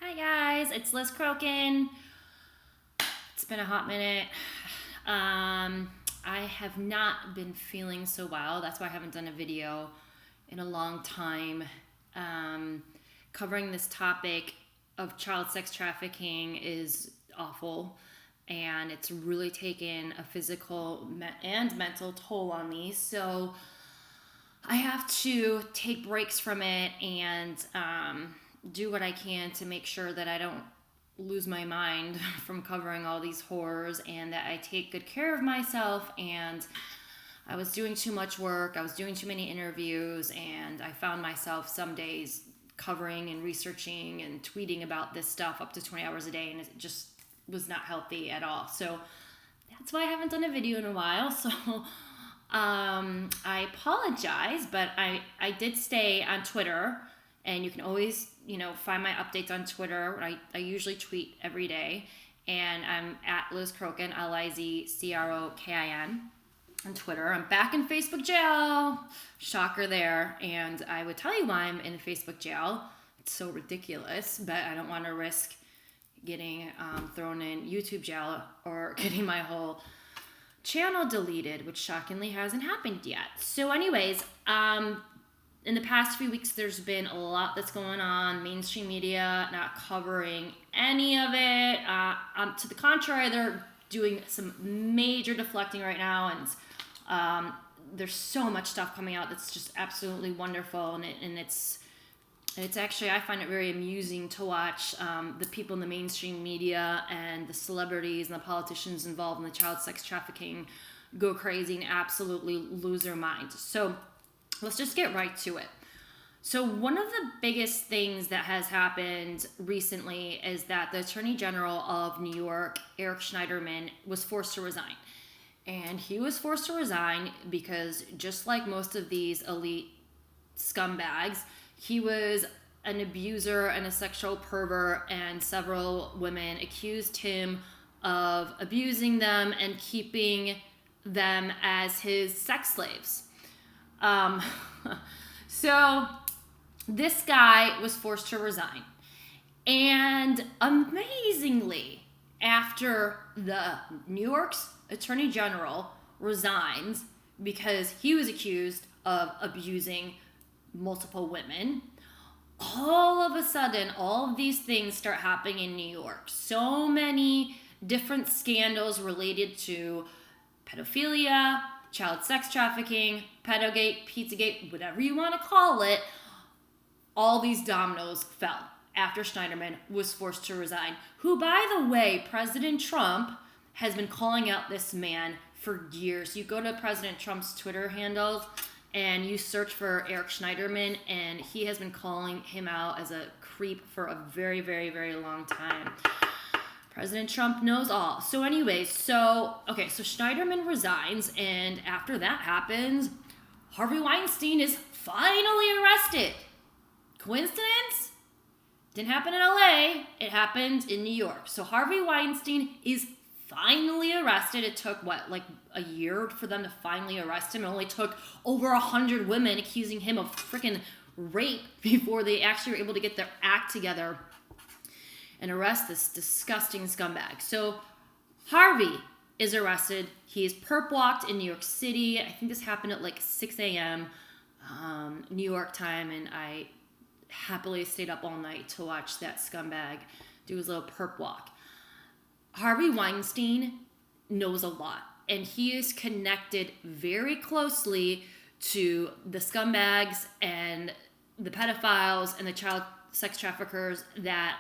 Hi guys, it's Liz Crokin. It's been a hot minute. I have not been feeling so well. That's why I haven't done a video in a long time. Covering this topic of child sex trafficking is awful, and it's really taken a physical and mental toll on me. So I have to take breaks from it and do what I can to make sure that I don't lose my mind from covering all these horrors, and that I take good care of myself. And I was doing too much work, I was doing too many interviews, and I found myself some days covering and researching and tweeting about this stuff up to 20 hours a day, and it just was not healthy at all. So that's why I haven't done a video in a while. So I apologize, but I did stay on Twitter, and you can always, find my updates on Twitter. I usually tweet every day, and I'm at Liz Crokin, LIZCROKIN on Twitter. I'm back in Facebook jail. Shocker there. And I would tell you why I'm in Facebook jail. It's so ridiculous, but I don't want to risk getting thrown in YouTube jail or getting my whole channel deleted, which shockingly hasn't happened yet. So anyways, in the past few weeks, there's been a lot that's going on. Mainstream media not covering any of it. To the contrary, they're doing some major deflecting right now, and there's so much stuff coming out that's just absolutely wonderful, and it's actually, I find it very amusing to watch the people in the mainstream media and the celebrities and the politicians involved in the child sex trafficking go crazy and absolutely lose their minds. So let's just get right to it. So one of the biggest things that has happened recently is that the Attorney General of New York, Eric Schneiderman, was forced to resign. And he was forced to resign because, just like most of these elite scumbags, he was an abuser and a sexual pervert, and several women accused him of abusing them and keeping them as his sex slaves. So this guy was forced to resign. And amazingly, after the New York's Attorney General resigns because he was accused of abusing multiple women, all of a sudden, all of these things start happening in New York. So many different scandals related to pedophilia, child sex trafficking, pedogate, pizzagate, whatever you want to call it. All these dominoes fell after Schneiderman was forced to resign, who, by the way, President Trump has been calling out this man for years. You go to President Trump's Twitter handles and you search for Eric Schneiderman, and he has been calling him out as a creep for a very, very, very long time. President Trump knows all. So anyways, so Schneiderman resigns, and after that happens, Harvey Weinstein is finally arrested. Coincidence? Didn't happen in LA, it happened in New York. So Harvey Weinstein is finally arrested. It took, a year for them to finally arrest him? It only took over 100 women accusing him of freaking rape before they actually were able to get their act together and arrest this disgusting scumbag. So Harvey is arrested. He is perp walked in New York City. I think this happened at 6 a.m. New York time, and I happily stayed up all night to watch that scumbag do his little perp walk. Harvey Weinstein knows a lot, and he is connected very closely to the scumbags and the pedophiles and the child sex traffickers that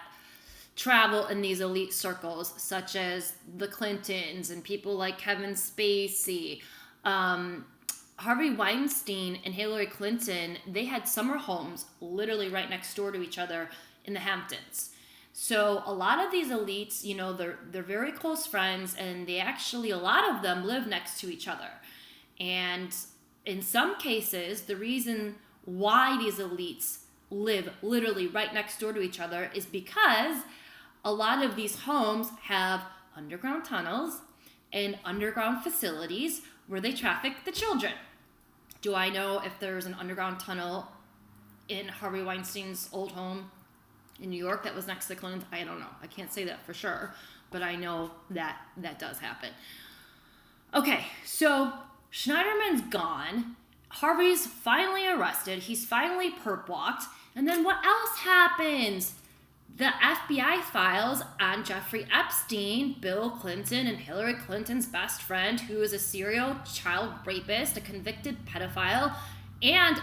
travel in these elite circles, such as the Clintons and people like Kevin Spacey. Harvey Weinstein and Hillary Clinton, they had summer homes literally right next door to each other in the Hamptons. So a lot of these elites, they're very close friends, and they actually, a lot of them live next to each other. And in some cases, the reason why these elites live literally right next door to each other is because a lot of these homes have underground tunnels and underground facilities where they traffic the children. Do I know if there's an underground tunnel in Harvey Weinstein's old home? in New York that was next to the Clintons. I don't know. I can't say that for sure, but I know that that does happen. Okay, so Schneiderman's gone. Harvey's finally arrested. He's finally perp walked. And then what else happens? The FBI files on Jeffrey Epstein, Bill Clinton, and Hillary Clinton's best friend, who is a serial child rapist, a convicted pedophile, and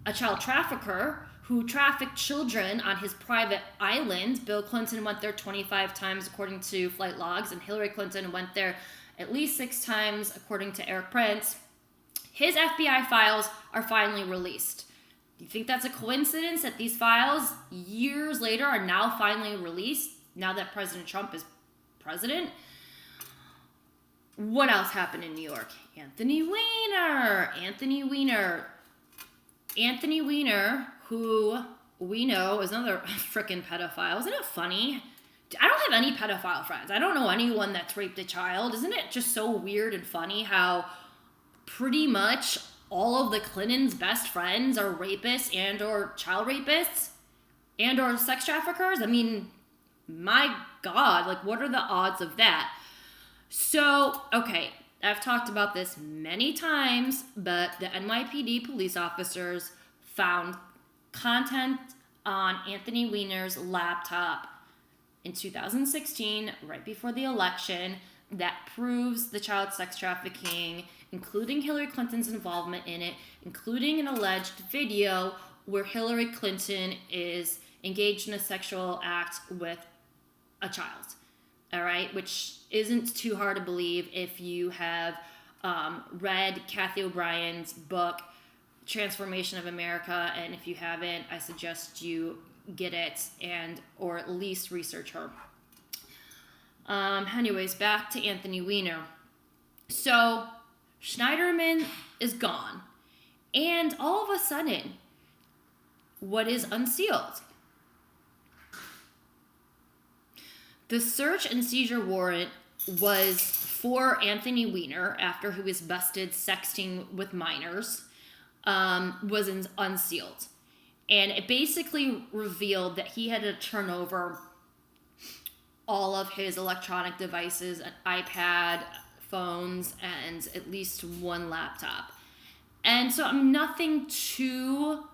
a child trafficker who trafficked children on his private island. Bill Clinton went there 25 times according to flight logs, and Hillary Clinton went there at least 6 times according to Eric Prince. His FBI files are finally released. Do you think that's a coincidence that these files, years later, are now finally released, now that President Trump is president? What else happened in New York? Anthony Weiner, who we know is another frickin' pedophile. Isn't it funny? I don't have any pedophile friends. I don't know anyone that's raped a child. Isn't it just so weird and funny how pretty much all of the Clintons' best friends are rapists and or child rapists and or sex traffickers? I mean, my God, like, what are the odds of that? So, okay, I've talked about this many times, but the NYPD police officers found content on Anthony Weiner's laptop in 2016, right before the election, that proves the child sex trafficking, including Hillary Clinton's involvement in it, including an alleged video where Hillary Clinton is engaged in a sexual act with a child, all right, which isn't too hard to believe if you have read Kathy O'Brien's book, Transformation of America, and if you haven't, I suggest you get it and or at least research her. Anyways, back to Anthony Weiner. So Schneiderman is gone, and all of a sudden, what is unsealed? The search and seizure warrant was for Anthony Weiner after he was busted sexting with minors, was unsealed. And it basically revealed that he had to turn over all of his electronic devices, an iPad, phones, and at least one laptop. And so I'm nothing too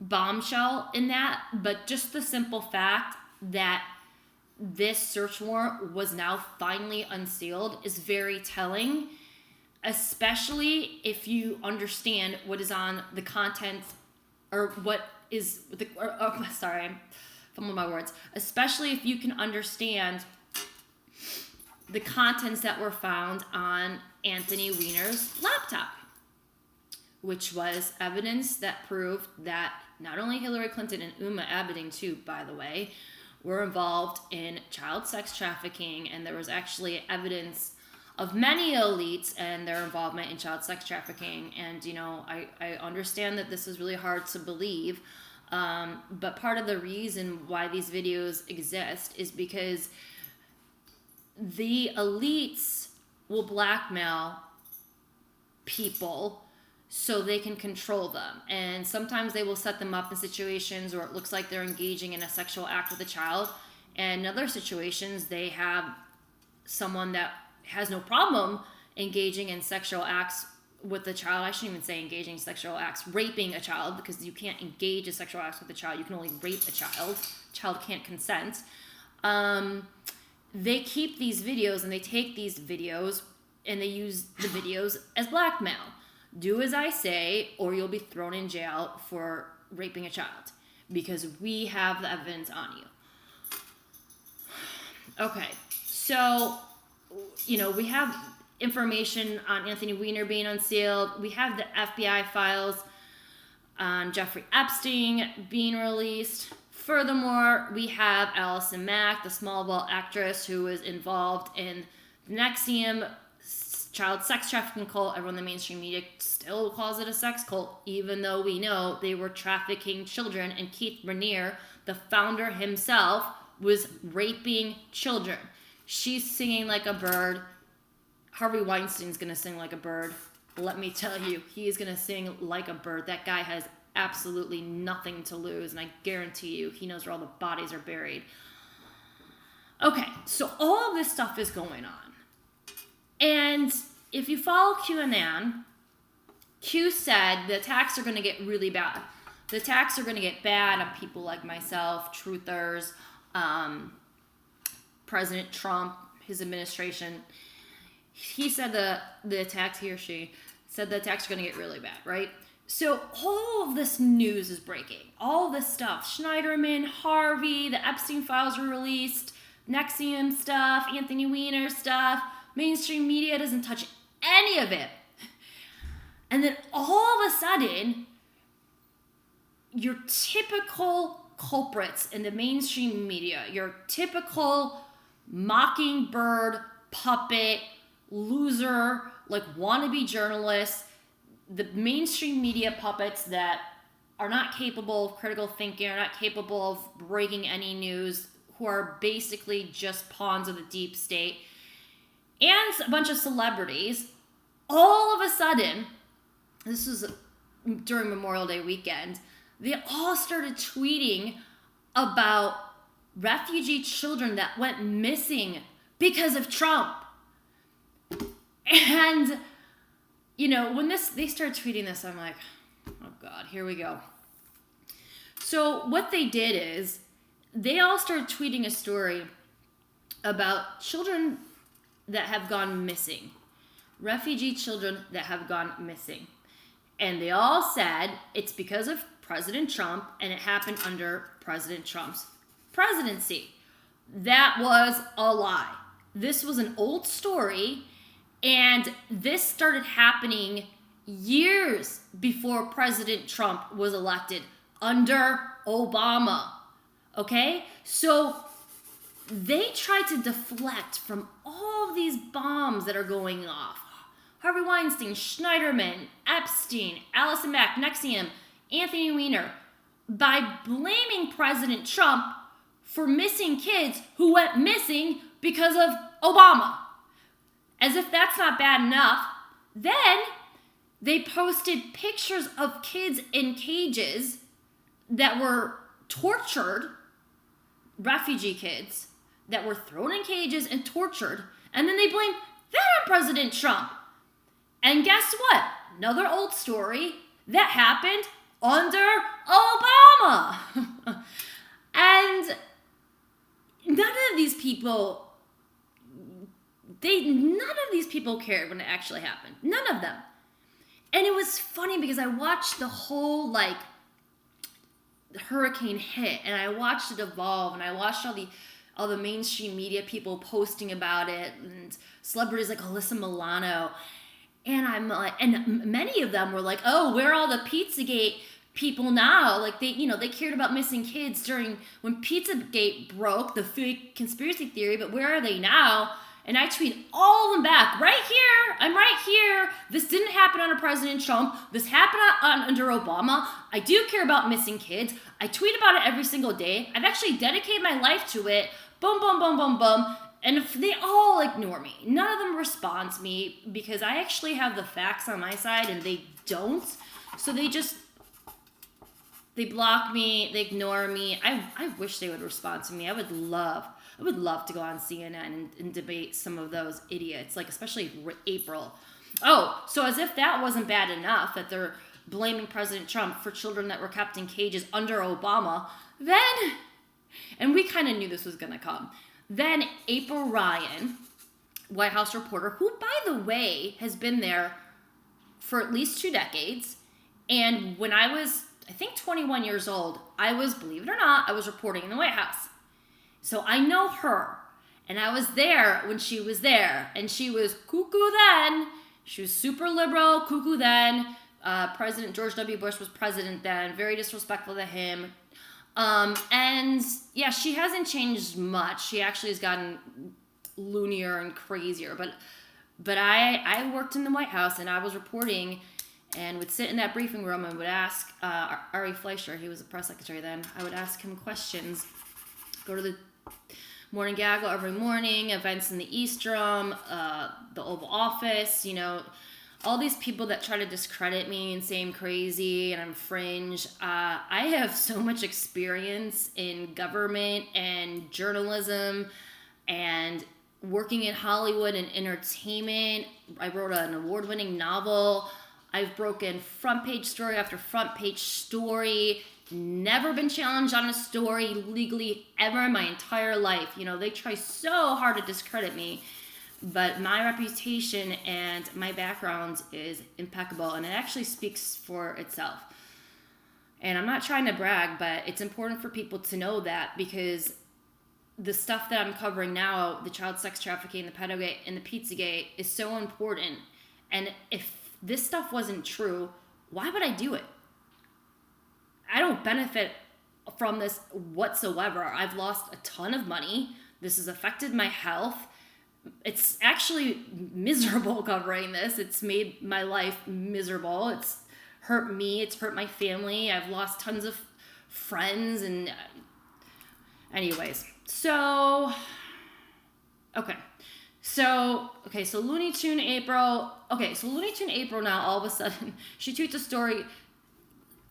bombshell in that, but just the simple fact that this search warrant was now finally unsealed is very telling, especially if you understand what is on the content, or what is the, sorry, I'm fumbling my words, especially if you can understand the contents that were found on Anthony Weiner's laptop, which was evidence that proved that not only Hillary Clinton and Uma Abedin too, by the way, were involved in child sex trafficking, and there was actually evidence of many elites and their involvement in child sex trafficking. And, you know, I understand that this is really hard to believe, but part of the reason why these videos exist is because the elites will blackmail people so they can control them. And sometimes they will set them up in situations where it looks like they're engaging in a sexual act with a child. And in other situations, they have someone that has no problem engaging in sexual acts with a child. I shouldn't even say engaging in sexual acts, raping a child, because you can't engage in sexual acts with a child. You can only rape a child. Child can't consent. They keep these videos and they take these videos and they use the videos as blackmail. Do as I say, or you'll be thrown in jail for raping a child, because we have the evidence on you. Okay, so, you know, we have information on Anthony Weiner being unsealed. We have the FBI files on Jeffrey Epstein being released. Furthermore, we have Allison Mack, the small ball actress who was involved in the NXIVM child sex trafficking cult. Everyone in the mainstream media still calls it a sex cult, even though we know they were trafficking children. And Keith Raniere, the founder himself, was raping children. She's singing like a bird. Harvey Weinstein's going to sing like a bird. Let me tell you, he is going to sing like a bird. That guy has absolutely nothing to lose, and I guarantee you he knows where all the bodies are buried. Okay, so all of this stuff is going on. And if you follow QAnon, Q said the attacks are going to get really bad. The attacks are going to get bad on people like myself, truthers, President Trump, his administration. He said the attacks, he or she, said the attacks are going to get really bad, right? So all of this news is breaking. All this stuff. Schneiderman, Harvey, the Epstein files were released, NXIVM stuff, Anthony Weiner stuff. Mainstream media doesn't touch any of it. And then all of a sudden, your typical culprits in the mainstream media, your typical mockingbird, puppet, loser, like wannabe journalists, the mainstream media puppets that are not capable of critical thinking, are not capable of breaking any news, who are basically just pawns of the deep state, and a bunch of celebrities, all of a sudden, this was during Memorial Day weekend, they all started tweeting about refugee children that went missing because of Trump. And, you know, when they started tweeting this, I'm like, oh God, here we go. So what they did is they all started tweeting a story about children that have gone missing. Refugee children that have gone missing. And they all said it's because of President Trump, and it happened under President Trump's presidency. That was a lie. This was an old story, and this started happening years before President Trump was elected, under Obama. Okay? So they tried to deflect from all of these bombs that are going off. Harvey Weinstein, Schneiderman, Epstein, Allison Mack of NXIVM, Anthony Weiner, by blaming President Trump for missing kids who went missing because of Obama. As if that's not bad enough, then they posted pictures of kids in cages that were tortured, refugee kids that were thrown in cages and tortured, and then they blamed that on President Trump. And guess what? Another old story that happened under Obama. And none of these people cared when it actually happened. None of them. And it was funny because I watched the whole hurricane hit, and I watched it evolve, and I watched all the mainstream media people posting about it, and celebrities like Alyssa Milano. And I'm like, and many of them were like, oh, where are all the Pizzagate people now? Like they cared about missing kids during when Pizzagate broke, the fake conspiracy theory, but where are they now? And I tweet all of them back, right here, I'm right here. This didn't happen under President Trump. This happened under Obama. I do care about missing kids. I tweet about it every single day. I've actually dedicated my life to it. Boom, boom, boom, boom, boom. And if they all ignore me, none of them respond to me because I actually have the facts on my side and they don't. So they block me, they ignore me. I wish they would respond to me. I would love to go on CNN and debate some of those idiots, like especially April. Oh, so as if that wasn't bad enough that they're blaming President Trump for children that were kept in cages under Obama, then, and we kind of knew this was going to come. Then April Ryan, White House reporter, who, by the way, has been there for at least 2 decades. And when I was, I think, 21 years old, I was, believe it or not, I was reporting in the White House. So I know her. And I was there when she was there. And she was cuckoo then. She was super liberal, cuckoo then. President George W. Bush was president then. Very disrespectful to him. And yeah, she hasn't changed much. She actually has gotten loonier and crazier. But I worked in the White House and I was reporting and would sit in that briefing room and would ask Ari Fleischer, he was the press secretary then, I would ask him questions. Go to the morning gaggle every morning, events in the East Room, the Oval Office, all these people that try to discredit me and say I'm crazy and I'm fringe, I have so much experience in government and journalism and working in Hollywood and entertainment. I wrote an award-winning novel. I've broken front page story after front page story. Never been challenged on a story legally ever in my entire life. You know, they try so hard to discredit me. But my reputation and my background is impeccable, and it actually speaks for itself. And I'm not trying to brag, but it's important for people to know that, because the stuff that I'm covering now, the child sex trafficking, the pedogate, and the Pizzagate, is so important. And if this stuff wasn't true, why would I do it? I don't benefit from this whatsoever. I've lost a ton of money. This has affected my health. It's actually miserable covering this. It's made my life miserable. It's hurt me. It's hurt my family. I've lost tons of friends. And anyways, so Looney Tune April. So Looney Tune April now, all of a sudden, she tweets a story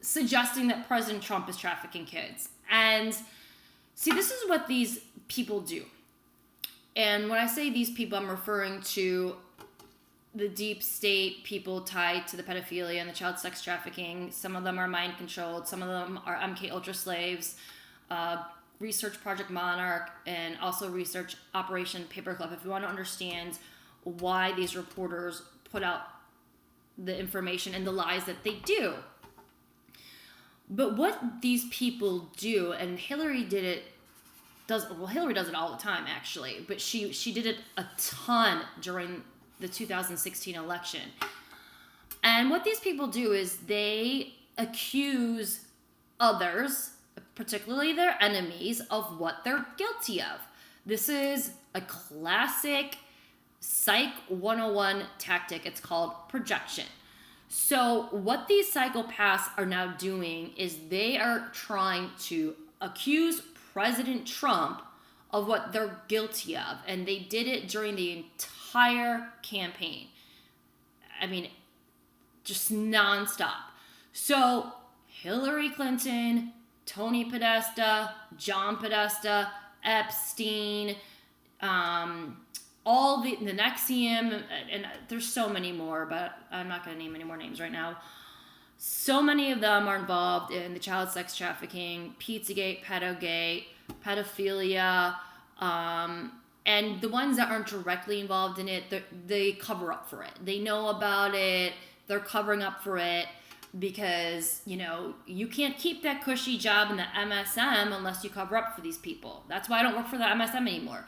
suggesting that President Trump is trafficking kids. And see, this is what these people do. And when I say these people, I'm referring to the deep state people tied to the pedophilia and the child sex trafficking. Some of them are mind controlled. Some of them are MK Ultra slaves, Research Project Monarch, and also Research Operation Paperclip. If you want to understand why these reporters put out the information and the lies that they do. But what these people do, and Hillary does it all the time, actually, but she did it a ton during the 2016 election. And what these people do is they accuse others, particularly their enemies, of what they're guilty of. This is a classic Psych 101 tactic. It's called projection. So what these psychopaths are now doing is they are trying to accuse President Trump of what they're guilty of. And they did it during the entire campaign. I mean, just nonstop. So Hillary Clinton, Tony Podesta, John Podesta, Epstein, all the NXIVM, and there's so many more, but I'm not going to name any more names right now. So many of them are involved in the child sex trafficking, Pizzagate, pedogate, pedophilia, and the ones that aren't directly involved in it, they cover up for it. They know about it. They're covering up for it because, you know, you can't keep that cushy job in the MSM unless you cover up for these people. That's why I don't work for the MSM anymore.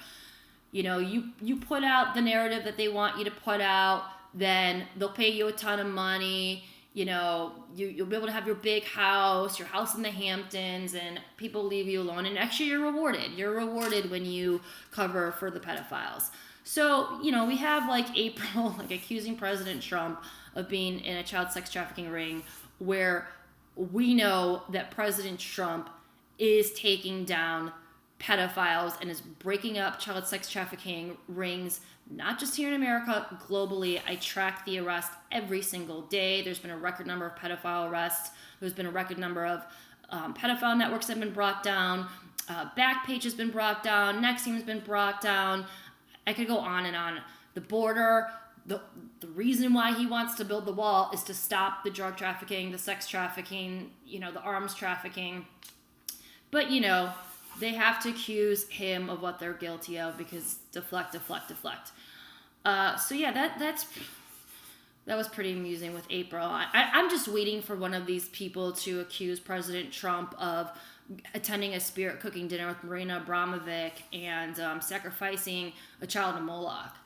You know, you put out the narrative that they want you to put out, then they'll pay you a ton of money. You know, you'll be able to have your big house, your house in the Hamptons, and people leave you alone. And actually, you're rewarded. You're rewarded when you cover for the pedophiles. So, you know, we have like April, like accusing President Trump of being in a child sex trafficking ring, where we know that President Trump is taking down pedophiles and is breaking up child sex trafficking rings, not just here in America, globally. I track the arrest every single day. There's been a record number of pedophile arrests. There's been a record number of pedophile networks that have been brought down. Backpage has been brought down. NXIVM has been brought down. I could go on and on. The border, the reason why he wants to build the wall is to stop the drug trafficking, the sex trafficking, you know, the arms trafficking. But, you know, they have to accuse him of what they're guilty of because deflect. So yeah, that was pretty amusing with April. I'm just waiting for one of these people to accuse President Trump of attending a spirit cooking dinner with Marina Abramovic and sacrificing a child to Moloch.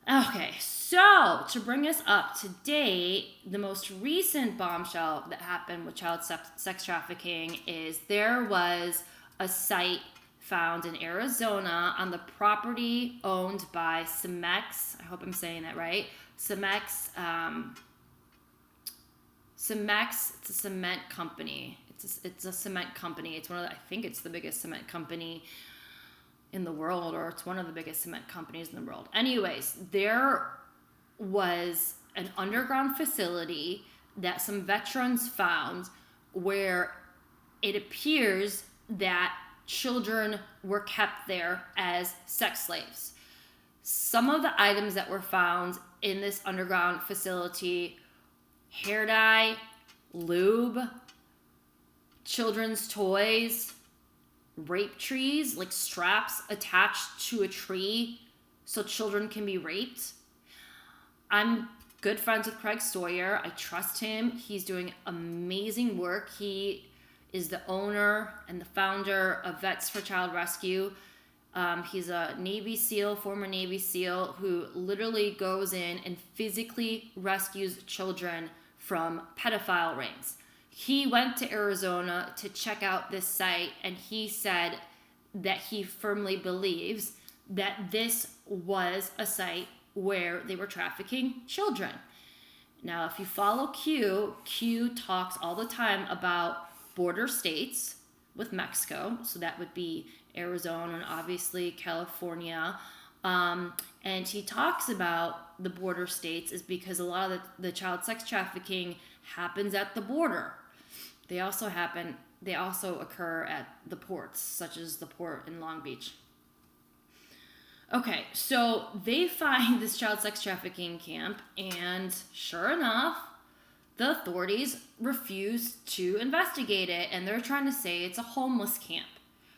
Okay, so to bring us up to date, the most recent bombshell that happened with child sex trafficking is there was a site found in Arizona on the property owned by Cemex. I hope I'm saying that right. Cemex, it's a cement company. It's a cement company. It's I think it's the biggest cement company in the world, or it's one of the biggest cement companies in the world. Anyways, there was an underground facility that some veterans found where it appears that children were kept there as sex slaves. Some of the items that were found in this underground facility: hair dye, lube, children's toys, rape trees, like straps attached to a tree so children can be raped. I'm good friends with Craig Sawyer. I trust him. He's doing amazing work. He is the owner and the founder of Vets for Child Rescue. He's a Navy SEAL, former Navy SEAL, who literally goes in and physically rescues children from pedophile rings. He went to Arizona to check out this site, and he said that he firmly believes that this was a site where they were trafficking children. Now, if you follow Q talks all the time about border states with Mexico, so that would be Arizona and obviously California. And he talks about the border states is because a lot of the child sex trafficking happens at the border. They also occur at the ports, such as the port in Long Beach. Okay, so they find this child sex trafficking camp, and sure enough, the authorities refuse to investigate it, and they're trying to say it's a homeless camp,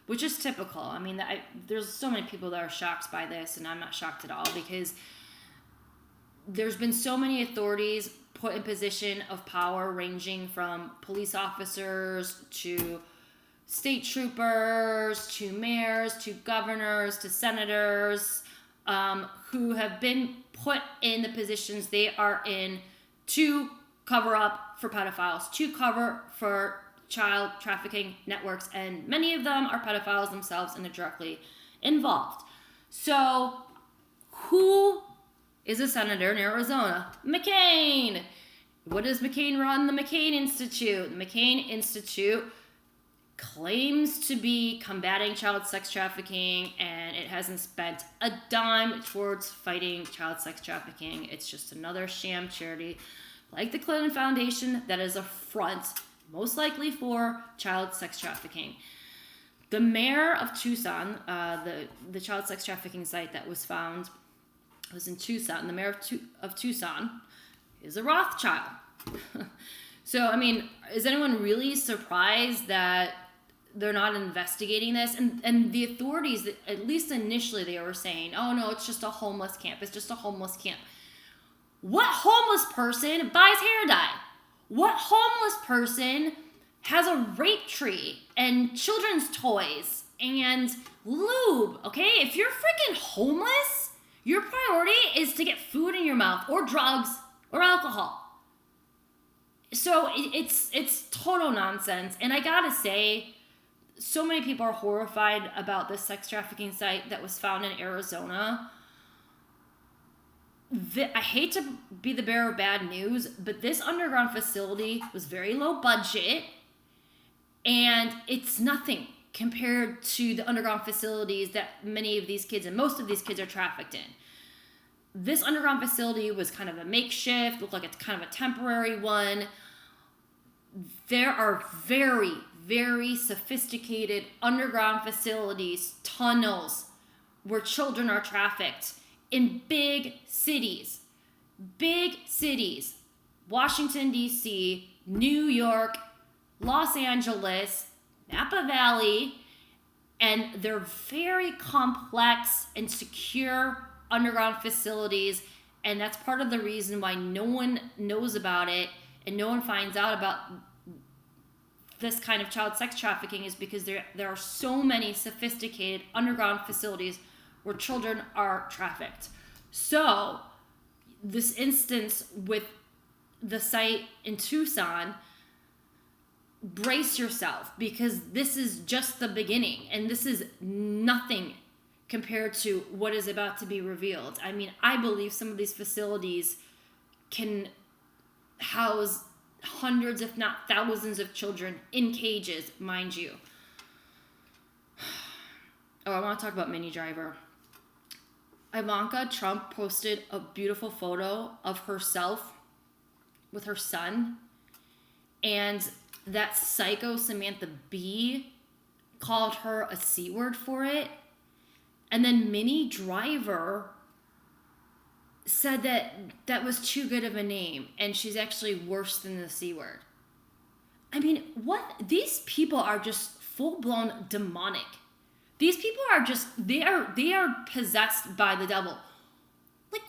which is typical. I mean, there's so many people that are shocked by this, and I'm not shocked at all, because there's been so many authorities put in position of power, ranging from police officers to state troopers to mayors to governors to senators, who have been put in the positions they are in to cover up for pedophiles, to cover for child trafficking networks, and many of them are pedophiles themselves and are directly involved. So who is a senator in Arizona? McCain. What does McCain run? The McCain Institute. The McCain Institute claims to be combating child sex trafficking, and it hasn't spent a dime towards fighting child sex trafficking. It's just another sham charity, like the Clinton Foundation, that is a front, most likely for child sex trafficking. The mayor of Tucson, the child sex trafficking site that was found was in Tucson. The mayor of Tucson is a Rothschild. So, I mean, is anyone really surprised that they're not investigating this? And the authorities, at least initially, they were saying, oh no, it's just a homeless camp. It's just a homeless camp. What homeless person buys hair dye? What homeless person has a rape tree and children's toys and lube? Okay, if you're freaking homeless, your priority is to get food in your mouth or drugs or alcohol. So it's total nonsense. And I gotta say, so many people are horrified about this sex trafficking site that was found in Arizona. I hate to be the bearer of bad news, but this underground facility was very low budget, and it's nothing compared to the underground facilities that many of these kids and most of these kids are trafficked in. This underground facility was kind of a makeshift, looked like it's kind of a temporary one. There are very, very sophisticated underground facilities, tunnels, where children are trafficked in big cities, Washington, D.C., New York, Los Angeles, Napa Valley, and they're very complex and secure underground facilities, and that's part of the reason why no one knows about it and no one finds out about this kind of child sex trafficking, is because there are so many sophisticated underground facilities where children are trafficked. So this instance with the site in Tucson, brace yourself, because this is just the beginning, and this is nothing compared to what is about to be revealed. I mean, I believe some of these facilities can house hundreds, if not thousands, of children in cages, mind you. Oh, I want to talk about Minnie Driver. Ivanka Trump posted a beautiful photo of herself with her son, and that psycho Samantha Bee called her a C word for it. And then Minnie Driver said that that was too good of a name, and she's actually worse than the C word. I mean, what? These people are just full-blown demonic. These people are just, they are possessed by the devil. Like,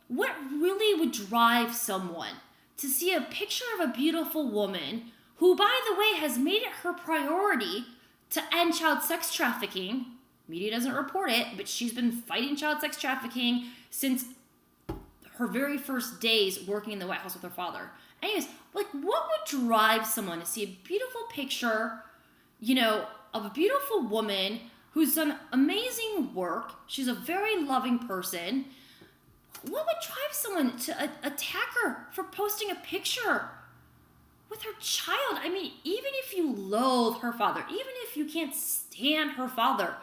what really would drive someone to see a picture of a beautiful woman who, by the way, has made it her priority to end child sex trafficking? Media doesn't report it, but she's been fighting child sex trafficking since her very first days working in the White House with her father. Anyways, like, what would drive someone to see a beautiful picture, of a beautiful woman who's done amazing work? She's a very loving person. What would drive someone to attack her for posting a picture with her child? I mean, even if you loathe her father, even if you can't stand her father,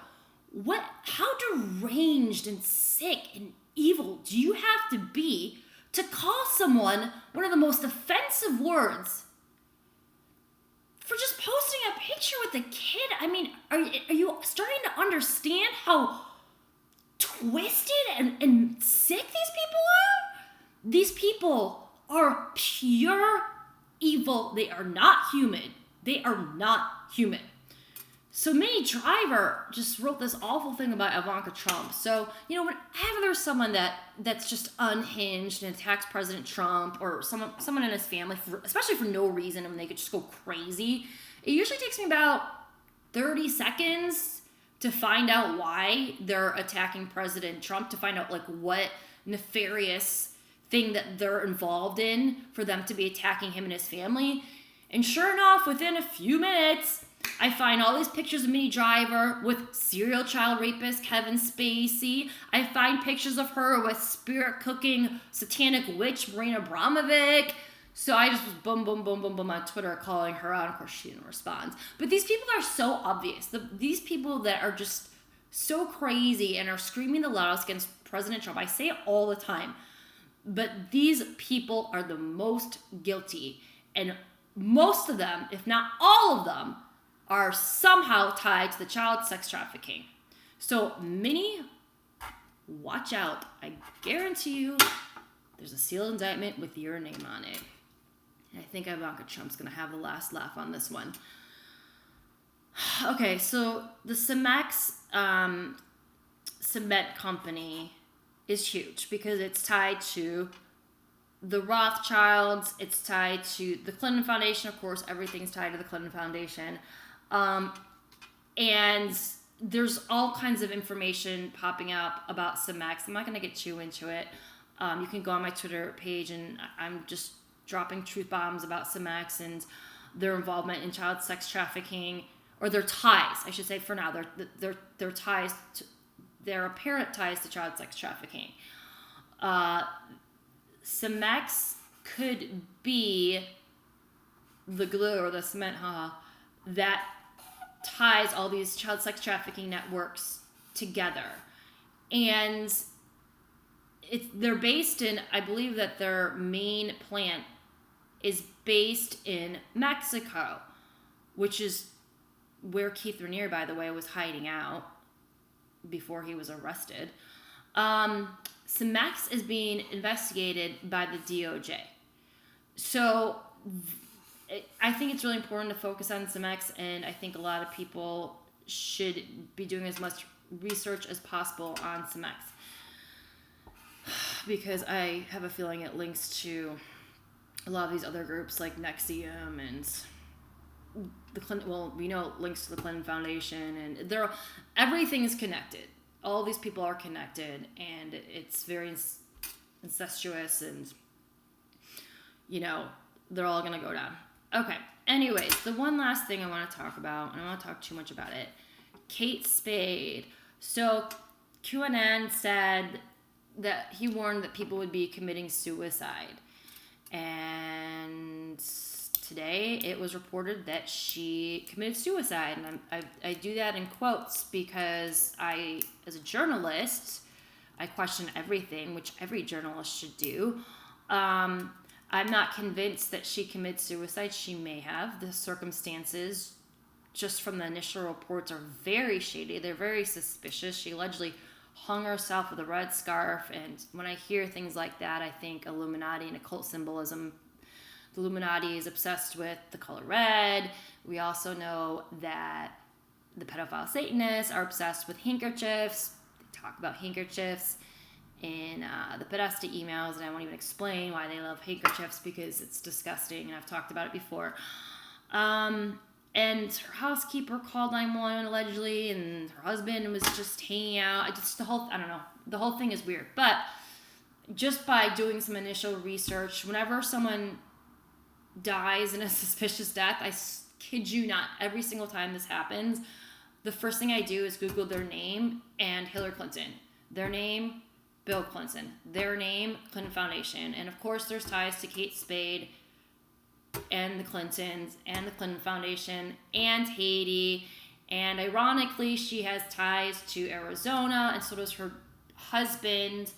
how deranged and sick and evil do you have to be to call someone one of the most offensive words for just posting a picture with a kid? I mean, are you starting to understand how twisted and sick these people are? These people are pure evil. They are not human. They are not human. So Minnie Driver just wrote this awful thing about Ivanka Trump. So, whenever there's someone that's just unhinged and attacks President Trump, or someone in his family, especially for no reason, and they could just go crazy, it usually takes me about 30 seconds to find out why they're attacking President Trump, to find out like what nefarious thing that they're involved in for them to be attacking him and his family. And sure enough, within a few minutes, I find all these pictures of Minnie Driver with serial child rapist Kevin Spacey. I find pictures of her with spirit cooking satanic witch Marina Abramovic. So I just was boom, boom, boom, boom, boom on Twitter calling her out. Of course, she didn't respond. But these people are so obvious. These people that are just so crazy and are screaming the loudest against President Trump. I say it all the time. But these people are the most guilty. And most of them, if not all of them, are somehow tied to the child sex trafficking. So, Minnie, watch out. I guarantee you there's a sealed indictment with your name on it. And I think Ivanka Trump's going to have the last laugh on this one. Okay, so the Cemex cement company is huge because it's tied to the Rothschilds. It's tied to the Clinton Foundation. Of course, everything's tied to the Clinton Foundation. And there's all kinds of information popping up about Cemex. I'm not going to get too into it. You can go on my Twitter page, and I'm just dropping truth bombs about Cemex and their involvement in child sex trafficking, or their ties, I should say for now. Their ties to, their apparent ties to child sex trafficking. Cemex could be the glue or the cement that ties all these child sex trafficking networks together. And they're based in, I believe that their main plant is based in Mexico, which is where Keith Raniere, by the way, was hiding out before he was arrested. Cemex is being investigated by the DOJ. So I think it's really important to focus on Cemex, and I think a lot of people should be doing as much research as possible on Cemex, because I have a feeling it links to a lot of these other groups like NXIVM and the Clinton. Well, we know it links to the Clinton Foundation, and everything is connected. All these people are connected, and it's very incestuous, and they're all gonna go down. Okay. Anyways, the one last thing I want to talk about, and I don't want to talk too much about it, Kate Spade. So QAnon said that he warned that people would be committing suicide. And today it was reported that she committed suicide. And I do that in quotes because I, as a journalist, I question everything, which every journalist should do. I'm not convinced that she committed suicide. She may have. The circumstances, just from the initial reports, are very shady. They're very suspicious. She allegedly hung herself with a red scarf. And when I hear things like that, I think Illuminati and occult symbolism. The Illuminati is obsessed with the color red. We also know that the pedophile Satanists are obsessed with handkerchiefs. They talk about handkerchiefs in the Podesta emails, and I won't even explain why they love handkerchiefs because it's disgusting, and I've talked about it before. And her housekeeper called 911 allegedly, and her husband was just hanging out. I don't know. The whole thing is weird. But just by doing some initial research, whenever someone dies in a suspicious death, I kid you not, every single time this happens, the first thing I do is Google their name and Hillary Clinton. Their name, Bill Clinton. Their name, Clinton Foundation. And of course there's ties to Kate Spade and the Clintons and the Clinton Foundation and Haiti. And ironically, she has ties to Arizona, and so does her husband.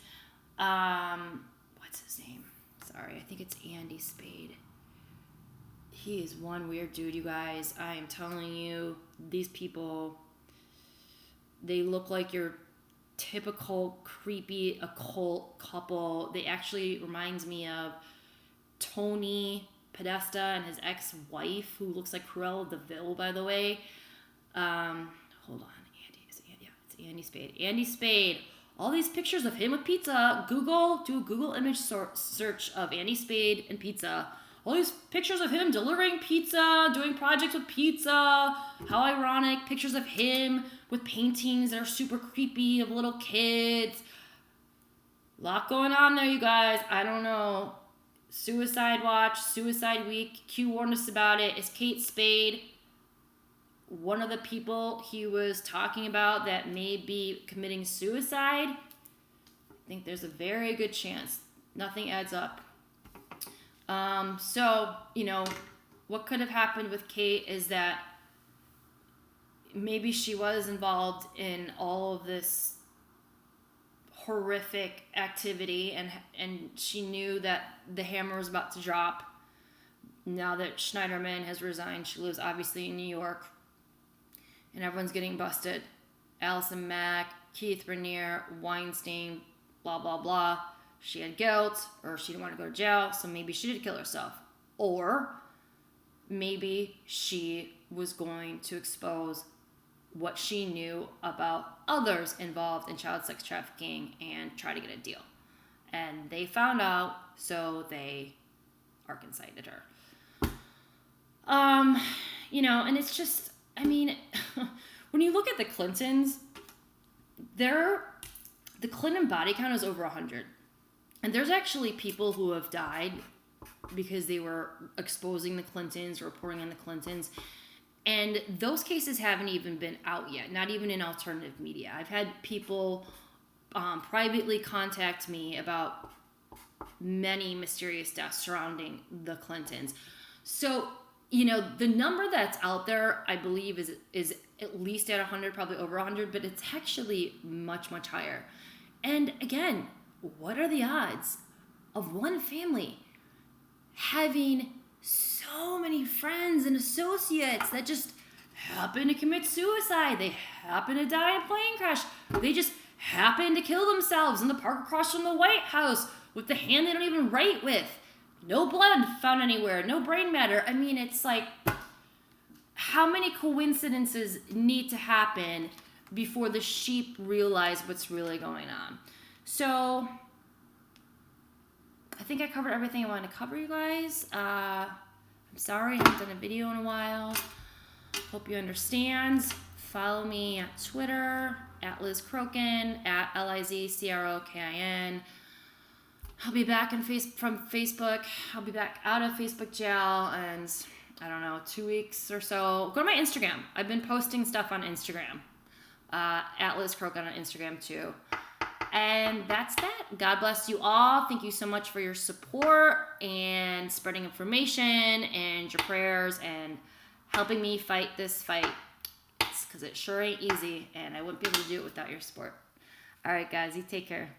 What's his name? Sorry, I think it's Andy Spade. He is one weird dude, you guys. I am telling you, these people, they look like your typical creepy occult couple. They actually reminds me of Tony Podesta and his ex-wife, who looks like Cruella de Vil, by the way. Hold on, it's Andy Spade. Andy Spade. All these pictures of him with pizza. Do a Google image search of Andy Spade and pizza. All these pictures of him delivering pizza, doing projects with pizza. How ironic. Pictures of him with paintings that are super creepy of little kids. A lot going on there, you guys. I don't know. Suicide watch, suicide week. Q warned us about it. Is Kate Spade one of the people he was talking about that may be committing suicide? I think there's a very good chance. Nothing adds up. So, what could have happened with Kate is that maybe she was involved in all of this horrific activity, and she knew that the hammer was about to drop. Now that Schneiderman has resigned, she lives obviously in New York, and everyone's getting busted. Allison Mack, Keith Raniere, Weinstein, blah, blah, blah. She had guilt, or she didn't want to go to jail, so maybe she did kill herself. Or maybe she was going to expose what she knew about others involved in child sex trafficking and try to get a deal. And they found out, so they arkanscited her. And it's just, when you look at the Clintons, the Clinton body count is over 100. And there's actually people who have died because they were exposing the Clintons, reporting on the Clintons. And those cases haven't even been out yet, not even in alternative media. I've had people privately contact me about many mysterious deaths surrounding the Clintons. So, the number that's out there, I believe, is at least at 100, probably over 100, but it's actually much, much higher. And again, what are the odds of one family having so many friends and associates that just happen to commit suicide? They happen to die in a plane crash. They just happen to kill themselves in the park across from the White House with the hand they don't even write with. No blood found anywhere. No brain matter. It's like, how many coincidences need to happen before the sheep realize what's really going on? So, I think I covered everything I wanted to cover, you guys. I'm sorry I haven't done a video in a while. Hope you understand. Follow me at Twitter, at Liz Crokin, at LizCrokin. I'll be back from Facebook. I'll be back out of Facebook jail in, 2 weeks or so. Go to my Instagram. I've been posting stuff on Instagram. At Liz Crokin on Instagram too. And that's that. God bless you all. Thank you so much for your support and spreading information and your prayers and helping me fight this fight. Because it sure ain't easy, and I wouldn't be able to do it without your support. All right, guys, you take care.